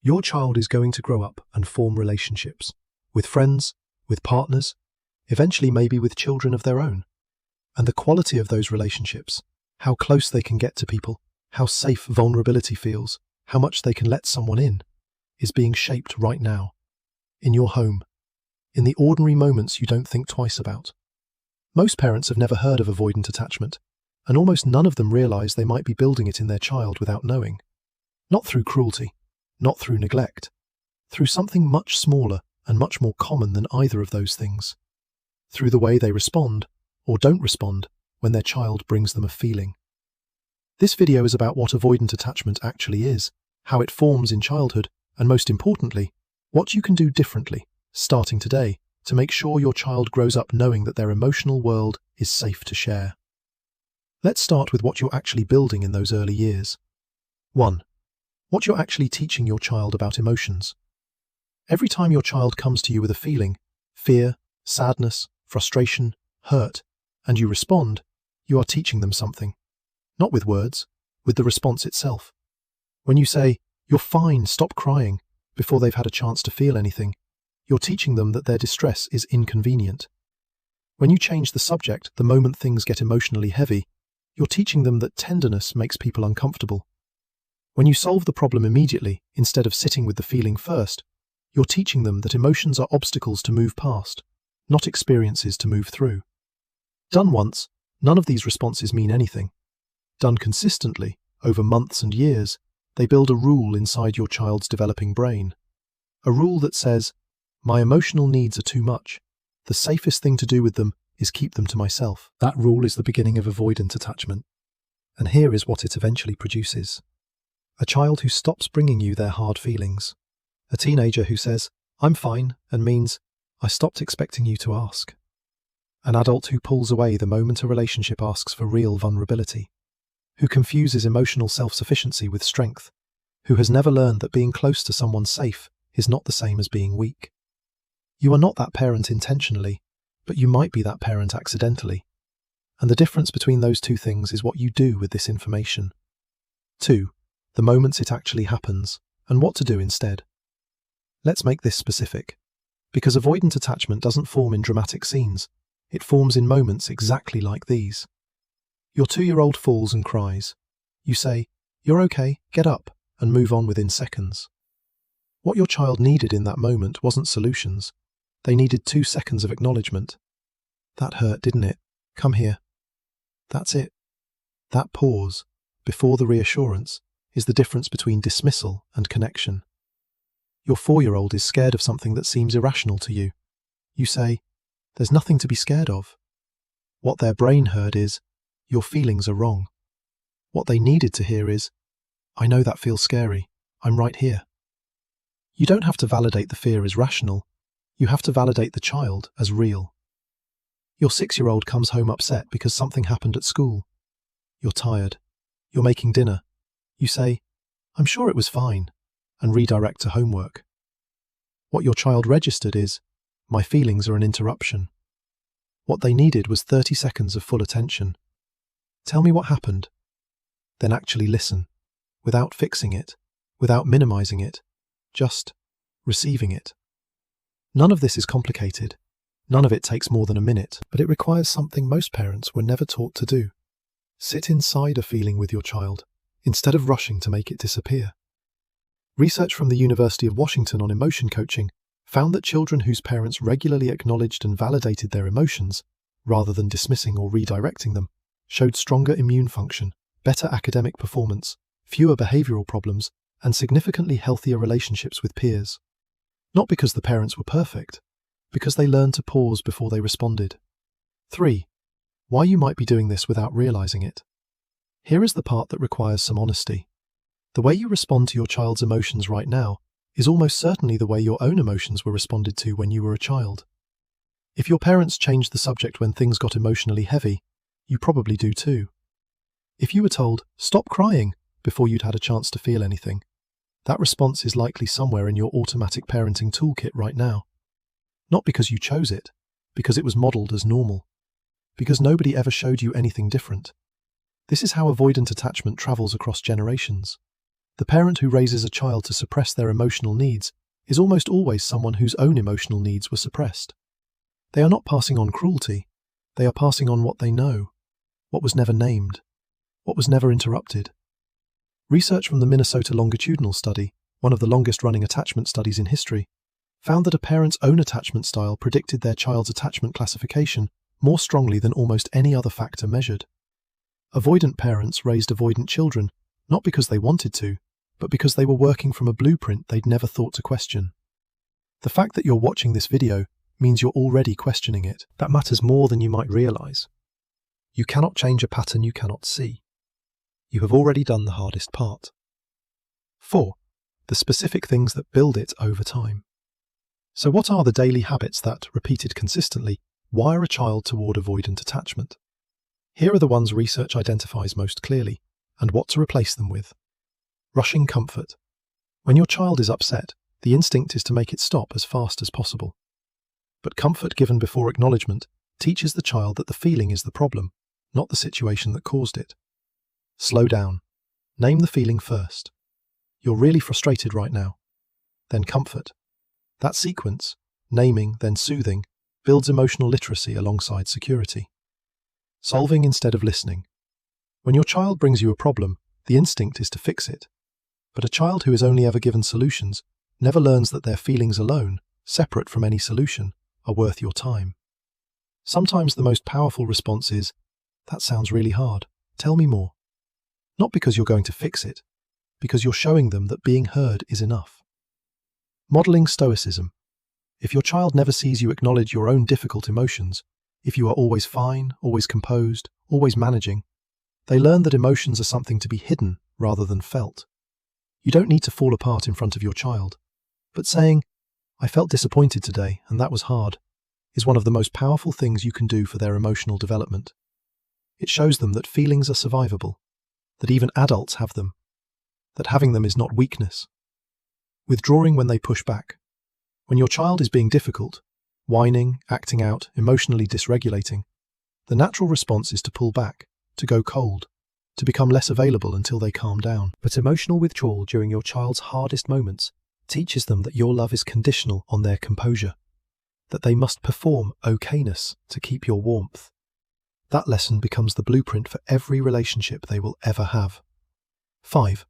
Your child is going to grow up and form relationships with friends, with partners, eventually maybe with children of their own. And the quality of those relationships, how close they can get to people, how safe vulnerability feels, how much they can let someone in, is being shaped right now, in your home, in the ordinary moments you don't think twice about. Most parents have never heard of avoidant attachment, and almost none of them realize they might be building it in their child without knowing. Not through cruelty, not through neglect, through something much smaller and much more common than either of those things. Through the way they respond, or don't respond, when their child brings them a feeling. This video is about what avoidant attachment actually is, how it forms in childhood, and most importantly, what you can do differently, starting today, to make sure your child grows up knowing that their emotional world is safe to share. Let's start with what you're actually building in those early years. 1. What you're actually teaching your child about emotions. Every time your child comes to you with a feeling, fear, sadness, frustration, hurt, and you respond, you are teaching them something. Not with words, with the response itself. When you say, "You're fine, stop crying," before they've had a chance to feel anything, you're teaching them that their distress is inconvenient. When you change the subject the moment things get emotionally heavy, you're teaching them that tenderness makes people uncomfortable. When you solve the problem immediately, instead of sitting with the feeling first, you're teaching them that emotions are obstacles to move past, not experiences to move through. Done once, none of these responses mean anything. Done consistently, over months and years, they build a rule inside your child's developing brain. A rule that says, "My emotional needs are too much. The safest thing to do with them is keep them to myself." That rule is the beginning of avoidant attachment. And here is what it eventually produces. A child who stops bringing you their hard feelings. A teenager who says, "I'm fine," and means, "I stopped expecting you to ask." An adult who pulls away the moment a relationship asks for real vulnerability. Who confuses emotional self-sufficiency with strength. Who has never learned that being close to someone safe is not the same as being weak. You are not that parent intentionally, but you might be that parent accidentally. And the difference between those two things is what you do with this information. 2. The moments it actually happens, and what to do instead. Let's make this specific. Because avoidant attachment doesn't form in dramatic scenes, it forms in moments exactly like these. Your 2-year-old falls and cries. You say, "You're okay, get up," and move on within seconds. What your child needed in that moment wasn't solutions. They needed 2 seconds of acknowledgement. "That hurt, didn't it? Come here." That's it. That pause, before the reassurance, is the difference between dismissal and connection. Your 4-year-old is scared of something that seems irrational to you. You say, "There's nothing to be scared of." What their brain heard is, "Your feelings are wrong." What they needed to hear is, "I know that feels scary. I'm right here." You don't have to validate the fear as rational. You have to validate the child as real. Your 6-year-old comes home upset because something happened at school. You're tired. You're making dinner. You say, "I'm sure it was fine," and redirect to homework. What your child registered is, "My feelings are an interruption." What they needed was 30 seconds of full attention. Tell me what happened. Then actually listen, without fixing it, without minimizing it, just receiving it. None of this is complicated. None of it takes more than a minute, but it requires something most parents were never taught to do. Sit inside a feeling with your child, instead of rushing to make it disappear. Research from the University of Washington on emotion coaching found that children whose parents regularly acknowledged and validated their emotions, rather than dismissing or redirecting them, showed stronger immune function, better academic performance, fewer behavioral problems, and significantly healthier relationships with peers. Not because the parents were perfect, because they learned to pause before they responded. 3. Why you might be doing this without realizing it. Here is the part that requires some honesty. The way you respond to your child's emotions right now is almost certainly the way your own emotions were responded to when you were a child. If your parents changed the subject when things got emotionally heavy, you probably do too. If you were told, "Stop crying," before you'd had a chance to feel anything, that response is likely somewhere in your automatic parenting toolkit right now. Not because you chose it, because it was modeled as normal. Because nobody ever showed you anything different. This is how avoidant attachment travels across generations. The parent who raises a child to suppress their emotional needs is almost always someone whose own emotional needs were suppressed. They are not passing on cruelty, they are passing on what they know, what was never named, what was never interrupted. Research from the Minnesota Longitudinal Study, one of the longest-running attachment studies in history, found that a parent's own attachment style predicted their child's attachment classification more strongly than almost any other factor measured. Avoidant parents raised avoidant children, not because they wanted to, but because they were working from a blueprint they'd never thought to question. The fact that you're watching this video means you're already questioning it. That matters more than you might realize. You cannot change a pattern you cannot see. You have already done the hardest part. 4. The specific things that build it over time. So what are the daily habits that, repeated consistently, wire a child toward avoidant attachment? Here are the ones research identifies most clearly, and what to replace them with. Rushing comfort. When your child is upset, the instinct is to make it stop as fast as possible. But comfort given before acknowledgement teaches the child that the feeling is the problem, not the situation that caused it. Slow down. Name the feeling first. You're really frustrated right now. Then comfort. That sequence, naming, then soothing, builds emotional literacy alongside security. Solving instead of listening. When your child brings you a problem, the instinct is to fix it. But a child who is only ever given solutions never learns that their feelings alone, separate from any solution, are worth your time. Sometimes the most powerful response is, "That sounds really hard. Tell me more." Not because you're going to fix it, because you're showing them that being heard is enough. Modeling stoicism. If your child never sees you acknowledge your own difficult emotions, if you are always fine, always composed, always managing, they learn that emotions are something to be hidden rather than felt. You don't need to fall apart in front of your child, but saying, "I felt disappointed today and that was hard," is one of the most powerful things you can do for their emotional development. It shows them that feelings are survivable, that even adults have them, that having them is not weakness. Withdrawing when they push back. When your child is being difficult, whining, acting out, emotionally dysregulating, the natural response is to pull back, to go cold, to become less available until they calm down. But emotional withdrawal during your child's hardest moments teaches them that your love is conditional on their composure, that they must perform okayness to keep your warmth. That lesson becomes the blueprint for every relationship they will ever have. 5.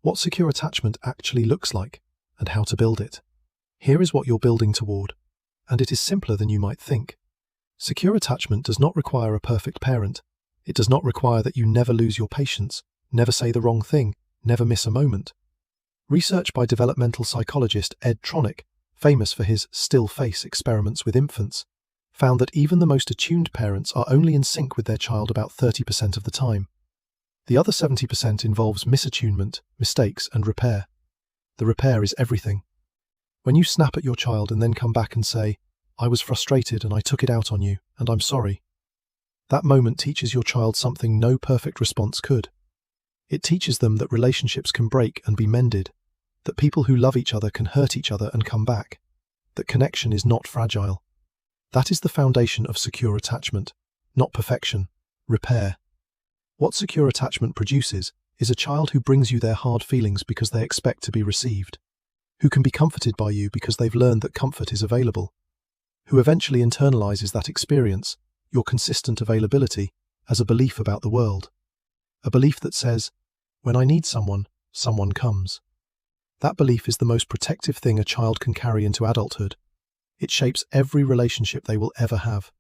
What secure attachment actually looks like and how to build it. Here is what you're building toward, and it is simpler than you might think. Secure attachment does not require a perfect parent. It does not require that you never lose your patience, never say the wrong thing, never miss a moment. Research by developmental psychologist Ed Tronick, famous for his still face experiments with infants, found that even the most attuned parents are only in sync with their child about 30% of the time. The other 70% involves misattunement, mistakes, and repair. The repair is everything. When you snap at your child and then come back and say, "I was frustrated and I took it out on you, and I'm sorry," that moment teaches your child something no perfect response could. It teaches them that relationships can break and be mended, that people who love each other can hurt each other and come back, that connection is not fragile. That is the foundation of secure attachment, not perfection, repair. What secure attachment produces is a child who brings you their hard feelings because they expect to be received, who can be comforted by you because they've learned that comfort is available, who eventually internalizes that experience, your consistent availability, as a belief about the world. A belief that says, "When I need someone, someone comes." That belief is the most protective thing a child can carry into adulthood. It shapes every relationship they will ever have.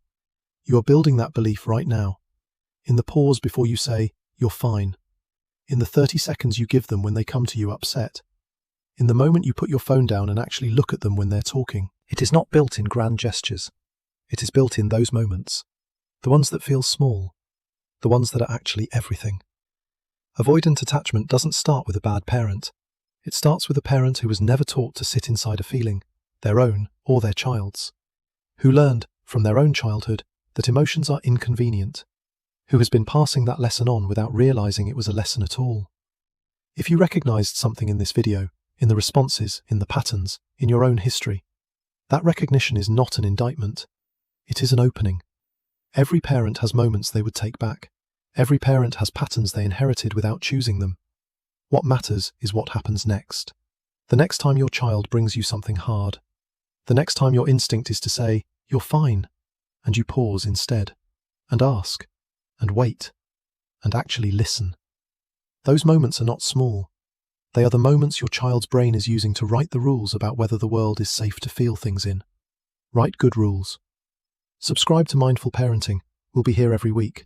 You are building that belief right now. In the pause before you say, "You're fine." In the 30 seconds you give them when they come to you upset. In the moment you put your phone down and actually look at them when they're talking. It is not built in grand gestures. It is built in those moments. The ones that feel small. The ones that are actually everything. Avoidant attachment doesn't start with a bad parent. It starts with a parent who was never taught to sit inside a feeling, their own or their child's, who learned from their own childhood that emotions are inconvenient, who has been passing that lesson on without realizing it was a lesson at all. If you recognized something in this video, in the responses, in the patterns, in your own history, that recognition is not an indictment. It is an opening. Every parent has moments they would take back. Every parent has patterns they inherited without choosing them. What matters is what happens next. The next time your child brings you something hard, the next time your instinct is to say, "You're fine," and you pause instead, and ask, and wait, and actually listen. Those moments are not small. They are the moments your child's brain is using to write the rules about whether the world is safe to feel things in. Write good rules. Subscribe to Mindful Parenting. We'll be here every week.